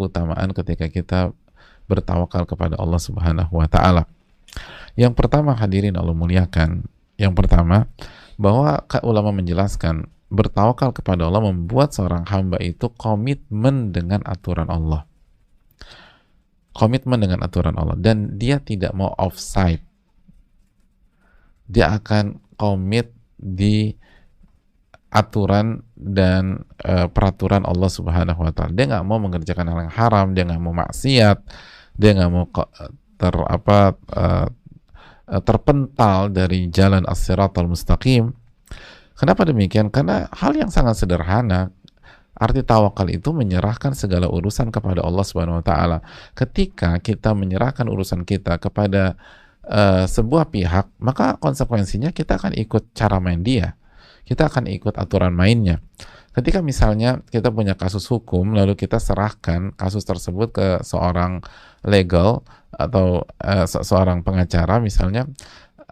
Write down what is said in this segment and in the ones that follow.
keutamaan ketika kita bertawakal kepada Allah Subhanahu wa taala. Yang pertama, hadirin Allah muliakan, yang pertama bahwa ulama menjelaskan bertawakal kepada Allah membuat seorang hamba itu komitmen dengan aturan Allah. Komitmen dengan aturan Allah, dan dia tidak mau offside. Dia akan komit di aturan dan peraturan Allah Subhanahu wa taala. Dia nggak mau mengerjakan hal yang haram, dia nggak mau maksiat, dia nggak mau terpental dari jalan as-siratal mustaqim. Kenapa demikian? Karena hal yang sangat sederhana. Arti tawakal itu menyerahkan segala urusan kepada Allah Subhanahu wa taala. Ketika kita menyerahkan urusan kita kepada sebuah pihak, maka konsekuensinya kita akan ikut cara main dia. Kita akan ikut aturan mainnya. Ketika misalnya kita punya kasus hukum, lalu kita serahkan kasus tersebut ke seorang legal atau seorang pengacara misalnya,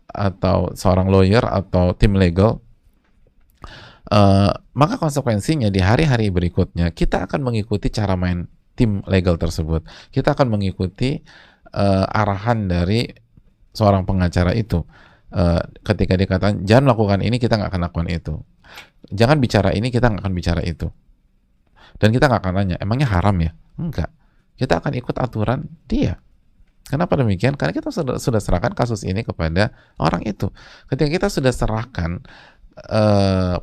atau seorang lawyer atau tim legal, maka konsekuensinya di hari-hari berikutnya kita akan mengikuti cara main tim legal tersebut. Kita akan mengikuti arahan dari seorang pengacara itu. Ketika dia katakan jangan melakukan ini, kita nggak akan lakukan itu. Jangan bicara ini, kita nggak akan bicara itu. Dan kita nggak akan nanya, emangnya haram ya? Enggak. Kita akan ikut aturan dia. Kenapa demikian? Karena kita sudah serahkan kasus ini kepada orang itu. Ketika kita sudah serahkan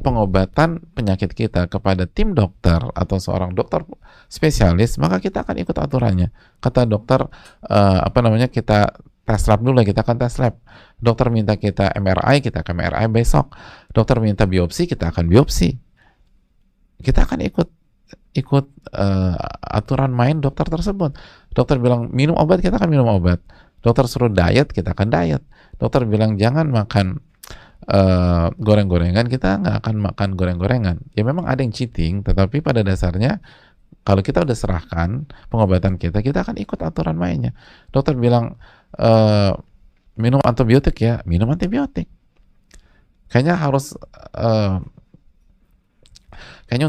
pengobatan penyakit kita kepada tim dokter atau seorang dokter spesialis, maka kita akan ikut aturannya. Kata dokter, kita tes lab dulu, kita akan tes lab. Dokter minta kita MRI, kita akan MRI besok. Dokter minta biopsi, kita akan biopsi. Kita akan ikut aturan main dokter tersebut. Dokter bilang minum obat, kita akan minum obat. Dokter suruh diet, kita akan diet. Dokter bilang jangan makan goreng-gorengan, kita nggak akan makan goreng-gorengan. Ya memang ada yang cheating, tetapi pada dasarnya kalau kita udah serahkan pengobatan kita, kita akan ikut aturan mainnya. Dokter bilang minum antibiotik, ya minum antibiotik. Kayaknya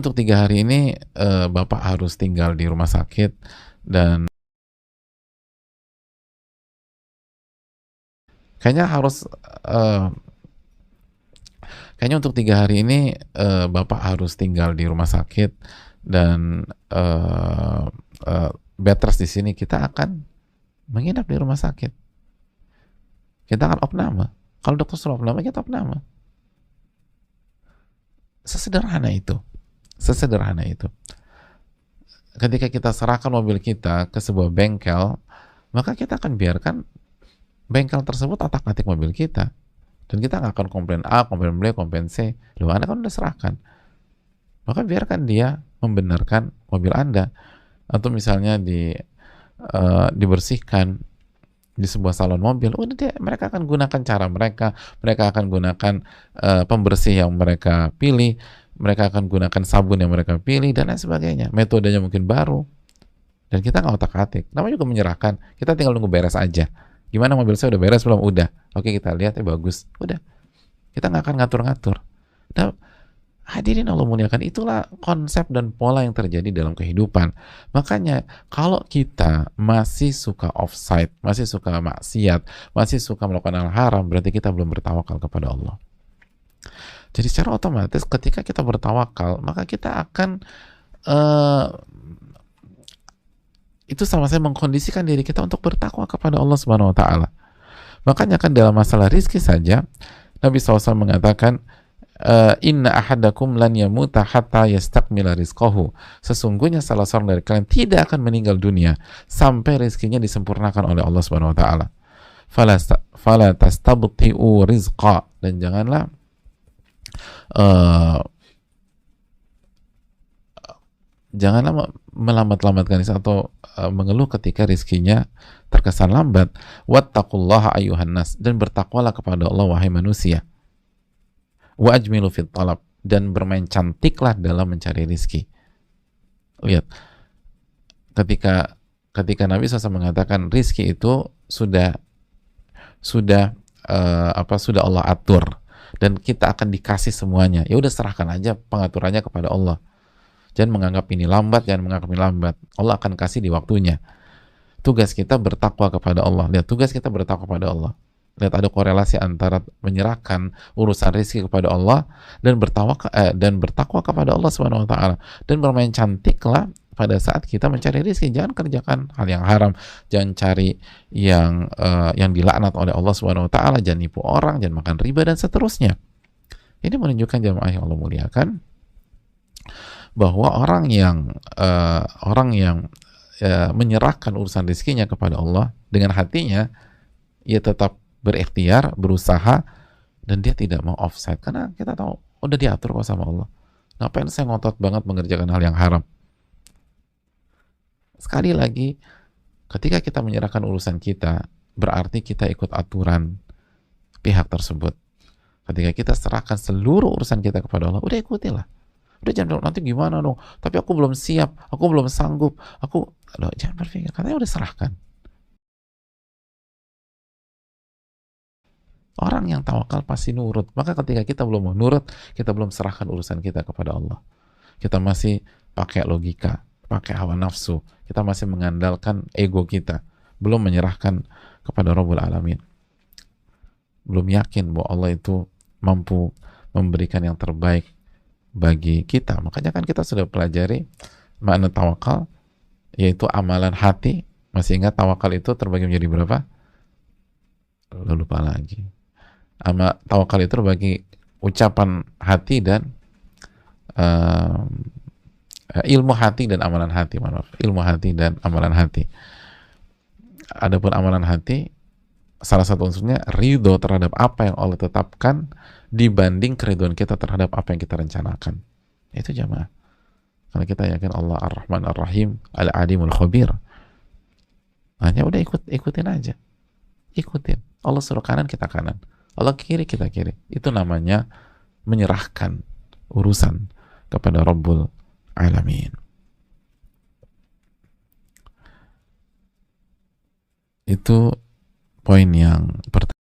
untuk 3 hari ini Bapak harus tinggal di rumah sakit, dan kayaknya untuk 3 hari ini Bapak harus tinggal di rumah sakit, dan bed rest di sini. Kita akan menginap di rumah sakit. Kita akan opname. Kalau dokter suruh opname, kita opname. Sesederhana itu. Ketika kita serahkan mobil kita ke sebuah bengkel, maka kita akan biarkan bengkel tersebut otak-atik mobil kita. Dan kita nggak akan komplain A, komplain B, komplain C. Loh, Anda kan udah serahkan. Maka biarkan dia membenarkan mobil Anda. Atau misalnya dibersihkan di sebuah salon mobil, mereka akan gunakan cara mereka akan gunakan pembersih yang mereka pilih, mereka akan gunakan sabun yang mereka pilih, dan lain sebagainya. Metodenya mungkin baru, dan kita nggak otak-atik. Namanya juga menyerahkan, kita tinggal nunggu beres aja. Gimana, mobil saya udah beres belum? Udah. Oke, kita lihat, bagus. Udah. Kita nggak akan ngatur-ngatur. Nah, hadirin Allah muliakan, itulah konsep dan pola yang terjadi dalam kehidupan. Makanya kalau kita masih suka offside, masih suka maksiat, masih suka melakukan hal haram, berarti kita belum bertawakal kepada Allah. Jadi secara otomatis ketika kita bertawakal, maka kita akan itu sama-sama mengkondisikan diri kita untuk bertakwa kepada Allah Subhanahu wa taala. Makanya kan dalam masalah rizki saja Nabi SAW mengatakan, inna ahadakum lan yamuta hatta yastakmila rizqahu. Sesungguhnya salah seorang dari kalian tidak akan meninggal dunia sampai rizkinya disempurnakan oleh Allah Subhanahu wa taala. Fala tastabti'u rizqa, dan janganlah melambat-lambatkan atau mengeluh ketika rizkinya terkesan lambat. Wattaqullaha ayyuhan nas, dan bertakwalah kepada Allah wahai manusia. Wa ajmilu fit talab, dan bermain cantiklah dalam mencari rizki. Lihat, ketika Nabi SAW mengatakan rizki itu sudah Allah atur dan kita akan dikasih semuanya, ya udah serahkan aja pengaturannya kepada Allah. Jangan menganggap ini lambat, jangan menganggap ini lambat. Allah akan kasih di waktunya. Tugas kita bertakwa kepada Allah. Lihat, tugas kita bertakwa kepada Allah. Lihat, ada korelasi antara menyerahkan urusan rezeki kepada Allah dan bertakwa kepada Allah Subhanahu wa taala, dan bermain cantiklah pada saat kita mencari rezeki. Jangan kerjakan hal yang haram, jangan cari yang dilaknat oleh Allah Subhanahu wa taala, jangan nipu orang, jangan makan riba dan seterusnya. Ini menunjukkan jamaah yang Allah muliakan bahwa orang yang menyerahkan urusan rezekinya kepada Allah dengan hatinya, ia tetap berikhtiar, berusaha, dan dia tidak mau offside, karena kita tahu udah diatur kok sama Allah. Ngapain saya ngotot banget mengerjakan hal yang haram? Sekali lagi, ketika kita menyerahkan urusan kita, berarti kita ikut aturan pihak tersebut. Ketika kita serahkan seluruh urusan kita kepada Allah, udah ikutilah. Udah, jangan nanti gimana dong, tapi aku belum siap, aku belum sanggup, jangan berpikir, katanya udah serahkan. Orang yang tawakal pasti nurut. Maka ketika kita belum menurut, kita belum serahkan urusan kita kepada Allah. Kita masih pakai logika, pakai hawa nafsu, kita masih mengandalkan ego kita, belum menyerahkan kepada Rabbul Alamin. Belum yakin bahwa Allah itu mampu memberikan yang terbaik bagi kita. Makanya kan kita sudah pelajari makna tawakal, yaitu amalan hati. Masih ingat tawakal itu terbagi menjadi berapa? Lupa lagi. Tawakal itu terbagi ucapan hati dan ilmu hati dan amalan hati. Ilmu hati dan amalan hati. Adapun amalan hati, salah satu unsurnya ridho terhadap apa yang Allah tetapkan dibanding keriduan kita terhadap apa yang kita rencanakan. Itu jamaah. Karena kita yakin Allah Ar-Rahman Ar-Rahim, Al-Alimul Khabir. Hanya udah ikutin aja. Ikutin. Allah suruh kanan, kita kanan. Allah kiri, kita kiri. Itu namanya menyerahkan urusan kepada Rabbul Alamin. Itu poin yang pertama.